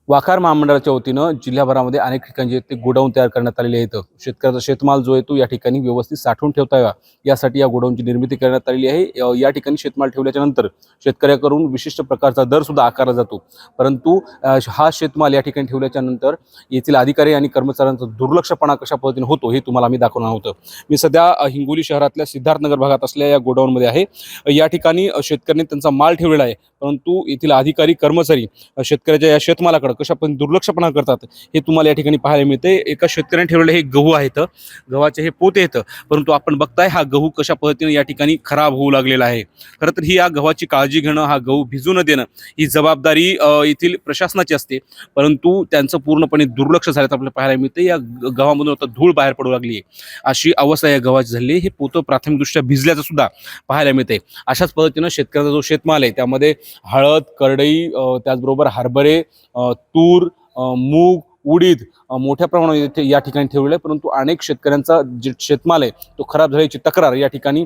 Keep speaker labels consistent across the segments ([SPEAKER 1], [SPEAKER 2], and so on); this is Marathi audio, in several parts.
[SPEAKER 1] वाखार महामंडळाच्या वतीनं जिल्ह्याभरामध्ये अनेक ठिकाणी जे ते गोडाऊन तयार करण्यात आलेले आहेत। शेतकऱ्याचा शेतमाल जो आहे तो या ठिकाणी व्यवस्थित साठवून ठेवता यावा यासाठी या गोडाऊनची निर्मिती करण्यात आलेली आहे। या ठिकाणी शेतमाल ठेवल्याच्या नंतर शेतकऱ्याकडून विशिष्ट प्रकारचा दर सुद्धा आकारला जातो, परंतु हा शेतमाल या ठिकाणी ठेवल्याच्या नंतर येथील अधिकारी आणि कर्मचाऱ्यांचा दुर्लक्षपणा कशा पद्धतीने होतो हे तुम्हाला आम्ही दाखवणार आहोत। मी सध्या हिंगोली शहरातल्या सिद्धार्थनगर भागात असलेल्या या गोडाऊनमध्ये आहे। या ठिकाणी शेतकऱ्यांनी त्यांचा माल ठेवलेला आहे, परंतु येथील अधिकारी कर्मचारी शेतकऱ्याच्या या शेतमालाकडे कशा पण दुर्लक्षपणा करतात हे तुम्हाला या ठिकाणी पाहायला मिळते। एका शेतकऱ्याने ठेवलेले हे गहू आहेत, गव्हाचे हे पोते आहेत, परंतु आपण बघताय हा गहू कशा पद्धतीने या ठिकाणी खराब होऊ लागलेला आहे। खरं तर ही या गव्हाची काळजी घेणं, हा गहू भिजू न देणं ही जबाबदारी येथील प्रशासनाची असते, परंतु त्यांचं पूर्णपणे दुर्लक्ष झाल्याचं आपल्याला पाहायला मिळते। या गव्हामधून आता धूळ बाहेर पडू लागली आहे, अशी अवस्था या गव्हाची झाली। हे पोतं प्राथमिकदृष्ट्या भिजल्याचं सुद्धा पाहायला मिळते। अशाच पद्धतीनं शेतकऱ्याचा जो शेतमाल आहे त्यामध्ये हळद, करडई, त्याचबरोबर हरभरे, तूर, मूग, उडीद मोठ्या प्रमाणात या ठिकाणी ठेवलेलं आहे, परंतु अनेक शेतकऱ्यांचा जे शेतमाल आहे तो खराब झाल्याची तक्रार या ठिकाणी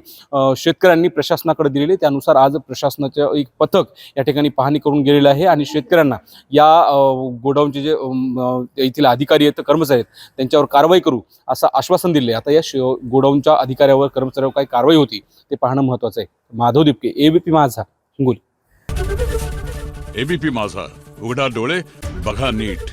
[SPEAKER 1] शेतकऱ्यांनी प्रशासनाकडे दिलेली। त्यानुसार आज प्रशासनाचं एक पथक या ठिकाणी पाहणी करून गेलेलं आहे आणि शेतकऱ्यांना या गोडाऊनचे जे येथील अधिकारी आहेत, कर्मचारी आहेत, त्यांच्यावर कारवाई करू असं आश्वासन दिले। आता या गोडाऊनच्या अधिकाऱ्यावर, कर्मचाऱ्यावर काय कारवाई होती ते पाहणं महत्त्वाचं आहे। माधव दिपके, एबीपी माझा, हिंगोली।
[SPEAKER 2] एबीपी माझा, उघडा डोळे बघा नीट।